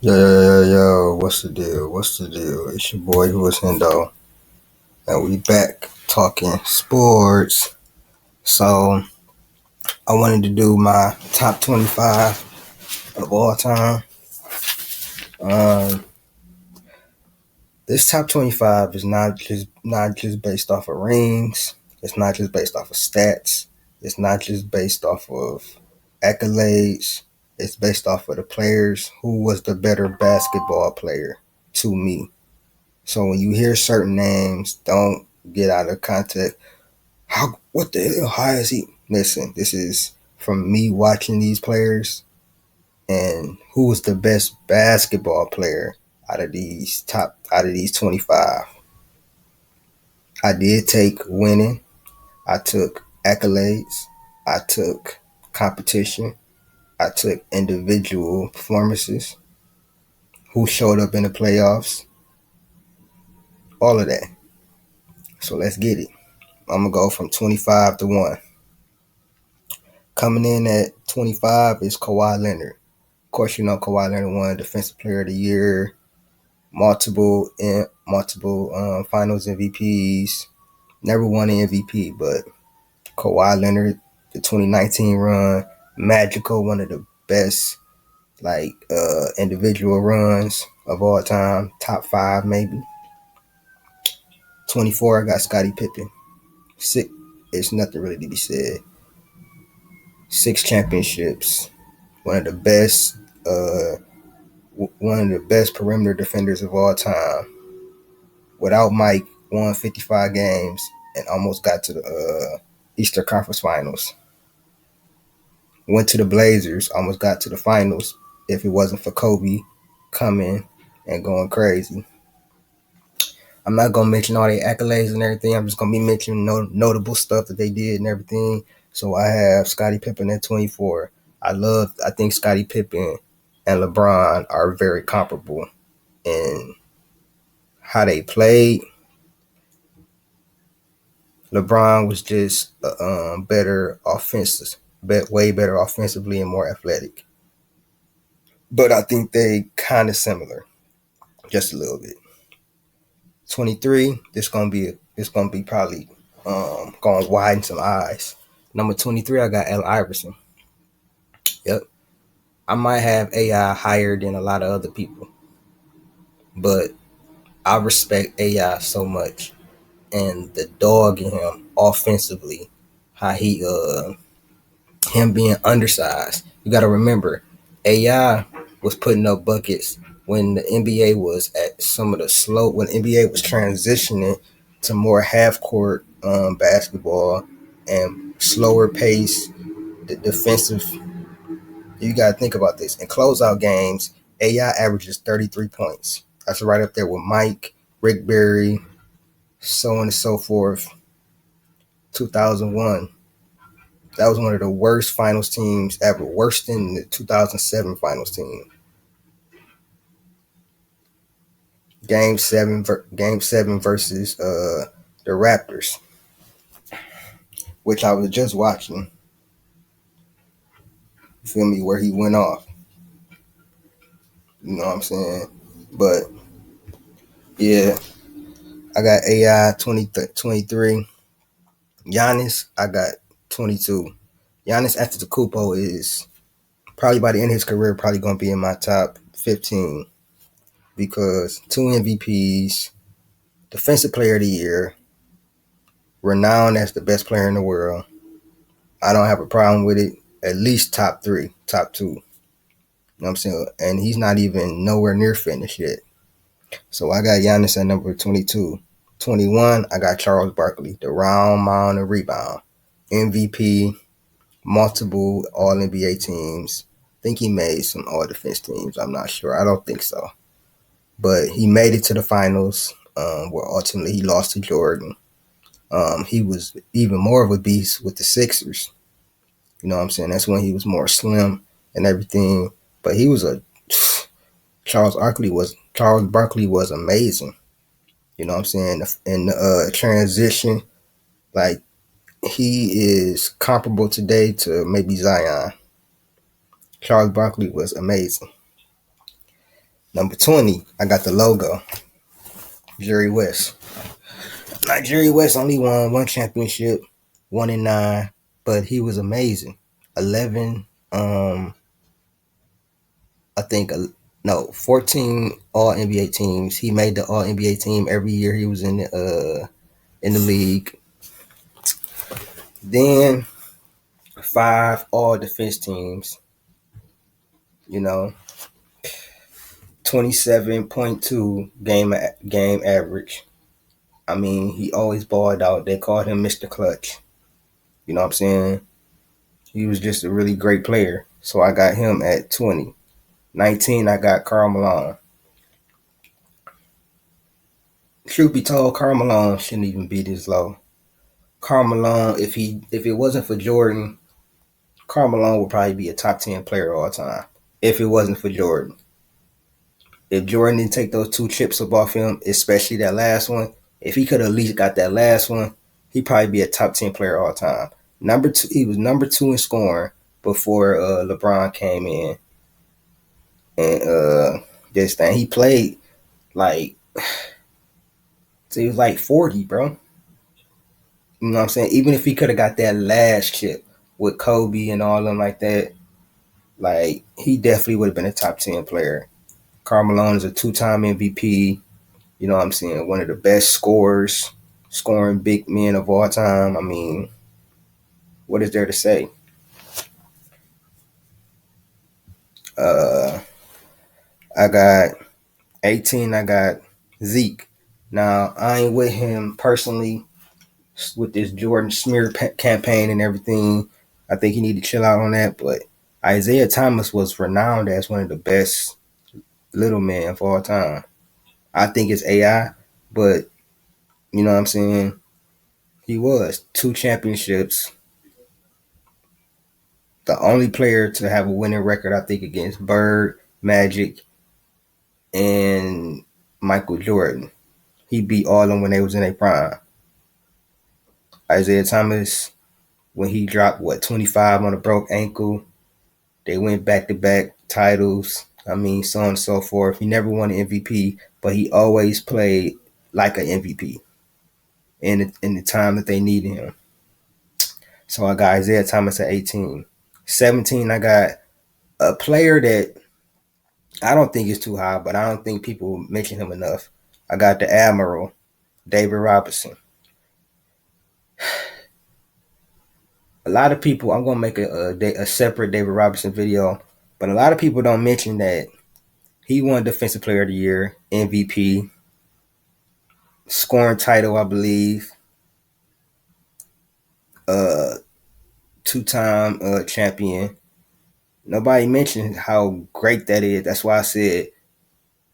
Yo, what's the deal? What's the deal? It's your boy Who is Hendo, and we back talking sports. So, I wanted to do my top 25 of all time. Um, this top 25 is not just based off of rings. It's not just based off of stats. It's not just based off of accolades. It's based off of the players who was the better basketball player to me. So when you hear certain names, don't get out of context. What the hell? How is he? Listen, this is from me watching these players and who was the best basketball player out of these 25. I did take winning. I took accolades. I took competition. I took individual performances. Who showed up in the playoffs? All of that. So let's get it. I'm gonna go from 25 to 1. Coming in at 25 is Kawhi Leonard. Of course, you know Kawhi Leonard won Defensive Player of the Year, multiple Finals MVPs. Never won an MVP, but Kawhi Leonard, the 2019 run, magical, one of the best individual runs of all time, top five maybe. 24, I got Scottie Pippen. Six, it's nothing really to be said. 6 championships, one of the best uh, one of the best perimeter defenders of all time. Without Mike, won 55 games and almost got to the Eastern Conference Finals. Went to the Blazers, almost got to the finals if it wasn't for Kobe coming and going crazy. I'm not gonna mention all the accolades and everything. I'm just gonna be mentioning notable stuff that they did and everything. So I have Scottie Pippen at 24. I think Scottie Pippen and LeBron are very comparable in how they played. LeBron was just better offensive, way better offensively and more athletic. But I think they kind of similar, just a little bit. 23, this gonna be probably gonna widen some eyes. Number 23, I got Al Iverson. Yep, I might have AI higher than a lot of other people, but I respect AI so much and the dog in him offensively, how him being undersized. You got to remember, AI was putting up buckets when the NBA was at some of the slow, when the NBA was transitioning to more half court basketball and slower pace, the defensive. You got to think about this. In closeout games, AI averages 33 points. That's right up there with Mike, Rick Barry, so on and so forth. 2001. That was one of the worst finals teams ever, worse than the 2007 finals team. Game seven versus the Raptors, which I was just watching. You feel me? Where he went off. You know what I'm saying? But yeah, I got AI 23. Giannis, I got 22. Giannis Antetokounmpo is probably by the end of his career probably going to be in my top 15 because 2 MVPs, Defensive Player of the Year, renowned as the best player in the world. I don't have a problem with it. At least top three, top two. You know what I'm saying? And he's not even nowhere near finished yet. So I got Giannis at number 22. 21, I got Charles Barkley, the round, mound, and rebound. MVP, multiple All NBA teams. I think he made some All Defense teams. I'm not sure. I don't think so. But he made it to the finals, where ultimately he lost to Jordan. He was even more of a beast with the Sixers. You know what I'm saying? That's when he was more slim and everything. But he was a Charles Barkley was amazing. You know what I'm saying? In the transition, like he is comparable today to maybe Zion. Charles Barkley was amazing. Number 20, I got the logo, Jerry West. Now, Jerry West only won one championship, 1-9, but he was amazing. 11, I think, no, 14 All NBA teams. He made the All NBA team every year he was in the league. Then 5 All Defense teams. 27.2 game average. I mean, he always balled out. They called him Mr. Clutch. You know what I'm saying? He was just a really great player. So I got him at 20. 19, I got Karl Malone. Truth be told, Karl Malone shouldn't even be this low. Karl Malone, if it wasn't for Jordan, Karl Malone would probably be a top 10 player all time. If it wasn't for Jordan. If Jordan didn't take those 2 chips up off him, especially that last one, if he could have at least got that last one, he'd probably be a top 10 player all time. Number 2, he was number 2 in scoring before LeBron came in. And this thing, he played like, so he was like 40, bro. You know what I'm saying? Even if he could have got that last chip with Kobe and all of them like that, like, he definitely would have been a top 10 player. Karl Malone is a 2-time MVP. You know what I'm saying? One of the best scorers, scoring big men of all time. I mean, what is there to say? I got 18. I got Zeke. Now, I ain't with him personally with this Jordan smear campaign and everything. I think he need to chill out on that. But Isaiah Thomas was renowned as one of the best little men of all time. I think it's AI, but you know what I'm saying? He was 2 championships. The only player to have a winning record, I think, against Bird, Magic, and Michael Jordan. He beat all of them when they was in their prime. Isaiah Thomas, when he dropped 25 on a broke ankle, they went back to back titles. I mean, so on and so forth. He never won an MVP, but he always played like an MVP in the time that they needed him. So I got Isaiah Thomas at 18. 17, I got a player that I don't think is too high, but I don't think people mention him enough. I got the Admiral, David Robinson. A lot of people, I'm going to make a separate David Robinson video, but a lot of people don't mention that he won Defensive Player of the Year, MVP, scoring title, I believe, 2-time champion. Nobody mentioned how great that is. That's why I said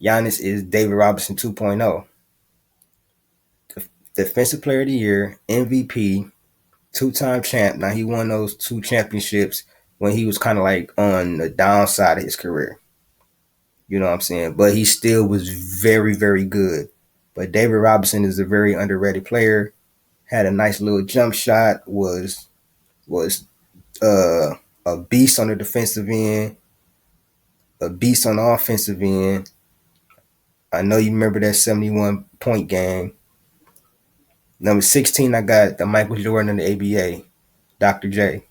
Giannis is David Robinson 2.0. Defensive Player of the Year, MVP, 2-time champ. Now, he won those 2 championships when he was kind of like on the downside of his career. You know what I'm saying? But he still was very, very good. But David Robinson is a very underrated player. Had a nice little jump shot. Was a beast on the defensive end. A beast on the offensive end. I know you remember that 71-point game. Number 16, I got the Michael Jordan in the ABA, Dr. J.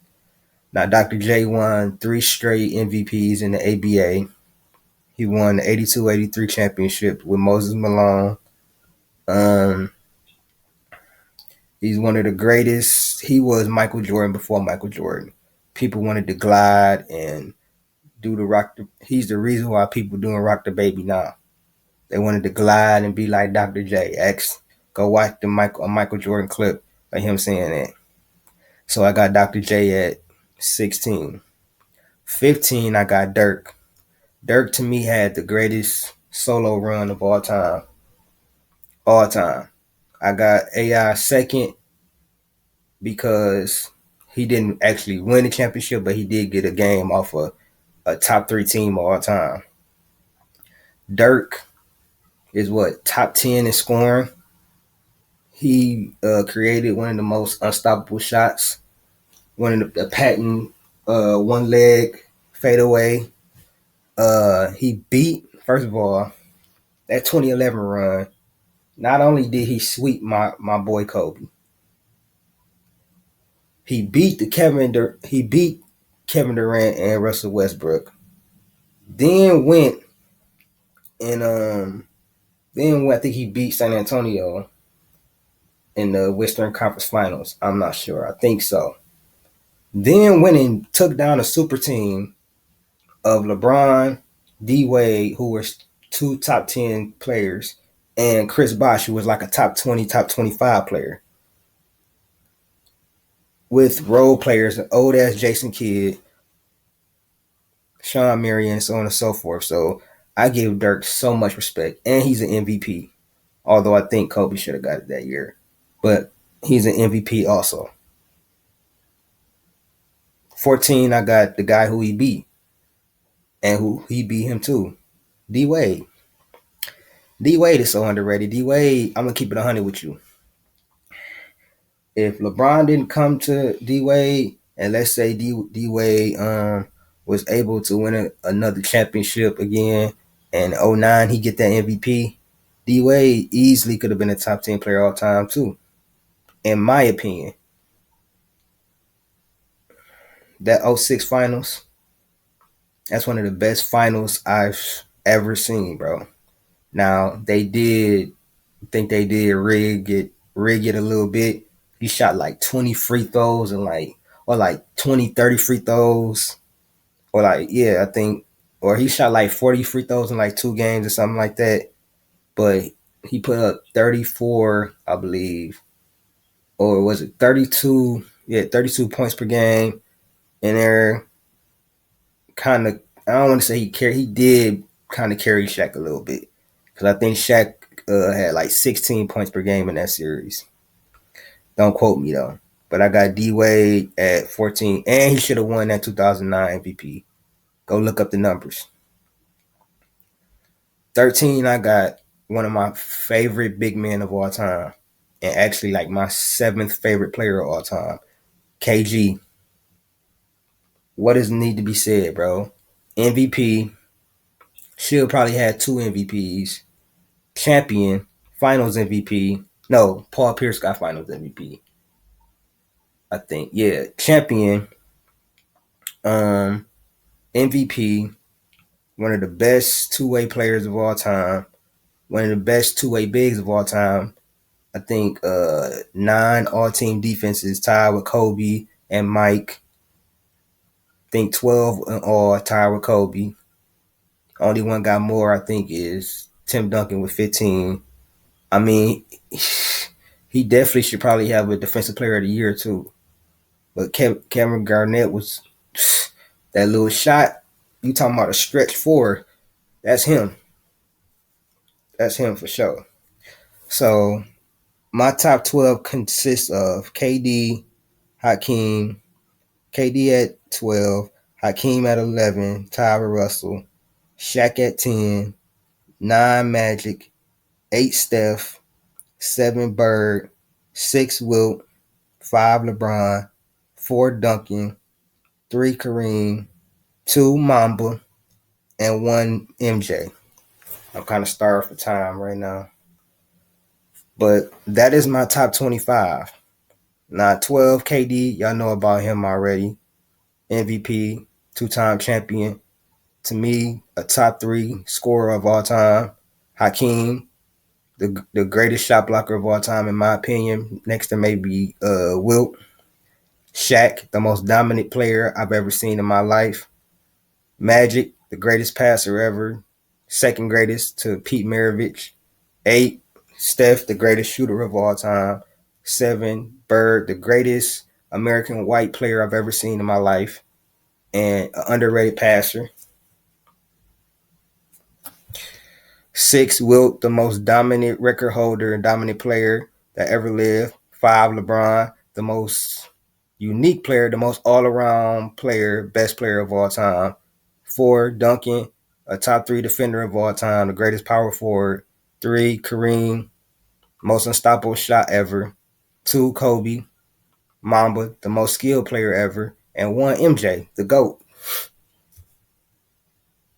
Now, Dr. J won 3 straight MVPs in the ABA. He won the 82-83 championship with Moses Malone. He's one of the greatest. He was Michael Jordan before Michael Jordan. People wanted to glide and do the rock. He's the reason why people doing Rock the Baby now. They wanted to glide and be like Dr. J. Go watch the Michael Jordan clip of him saying that. So I got Dr. J at 16. 15, I got Dirk. Dirk, to me, had the greatest solo run of all time. All time. I got AI second because he didn't actually win the championship, but he did get a game off a top 3 team all time. Dirk is top 10 in scoring. He created one of the most unstoppable shots. One of the patent one leg fadeaway. He beat First of all, that 2011 run, not only did he sweep my boy Kobe, he beat Kevin Durant and Russell Westbrook. Then went and I think he beat San Antonio in the Western Conference Finals. I'm not sure. I think so. Then went and took down a super team of LeBron, D Wade, who were two top 10 players, and Chris Bosh, who was like a top 20, top 25 player, with role players, old ass Jason Kidd, Sean Marion, so on and so forth. So I give Dirk so much respect, and he's an MVP. Although I think Kobe should have got it that year, but he's an MVP also. 14, I got the guy who he beat, and who he beat him too, D Wade. D Wade is so underrated. D Wade, I'm gonna keep it 100 with you. If LeBron didn't come to D Wade, and let's say D Wade was able to win another championship again, and 09 he get that MVP, D Wade easily could have been a top 10 player all time too, in my opinion. That 06 finals, that's one of the best finals I've ever seen, bro. Now they did rig it a little bit. He shot like 20 free throws and like 20, 30 free throws. Or like, yeah, I think, or he shot like 40 free throws in like 2 games or something like that. But he put up 34, I believe, or was it 32? Yeah, 32 points per game. And they're kind of, I don't want to say he did kind of carry Shaq a little bit. Because I think Shaq had like 16 points per game in that series. Don't quote me though. But I got D Wade at 14, and he should have won that 2009 MVP. Go look up the numbers. 13, I got one of my favorite big men of all time, and actually like my 7th favorite player of all time, KG. What does need to be said, bro? MVP. Should probably had 2 MVPs. Champion. Finals MVP. No, Paul Pierce got Finals MVP. I think. Yeah. Champion. Um, MVP. One of the best two-way players of all time. One of the best two-way bigs of all time. I think 9 all-team defenses tied with Kobe and Mike. I think 12 in all tied with Kobe. Only one got more, I think, is Tim Duncan with 15. I mean, he definitely should probably have a Defensive Player of the Year too. But Kevin Garnett was that little shot. You talking about a stretch four? That's him. That's him for sure. So my top 12 consists of KD, Hakeem, KD at 12, Hakeem at 11, Tyra Russell, Shaq at 10, 9 Magic, 8 Steph, 7 Bird, 6 Wilt, 5 LeBron, 4 Duncan, 3 Kareem, 2 Mamba, and 1 MJ. I'm kind of starved for time right now. But that is my top 25. Now 12 KD, y'all know about him already. MVP, 2-time champion. To me, a top 3 scorer of all time. Hakeem, the greatest shot blocker of all time, in my opinion. Next to maybe Wilt. Shaq, the most dominant player I've ever seen in my life. Magic, the greatest passer ever. Second greatest to Pete Maravich. 8, Steph, the greatest shooter of all time. 7, Bird, the greatest American white player I've ever seen in my life, and an underrated passer. 6, Wilt, the most dominant record holder and dominant player that ever lived. 5, LeBron, the most unique player, the most all-around player, best player of all time. 4, Duncan, a top 3 defender of all time, the greatest power forward. 3, Kareem, most unstoppable shot ever. 2, Kobe, Mamba, the most skilled player ever. And 1, MJ, the GOAT.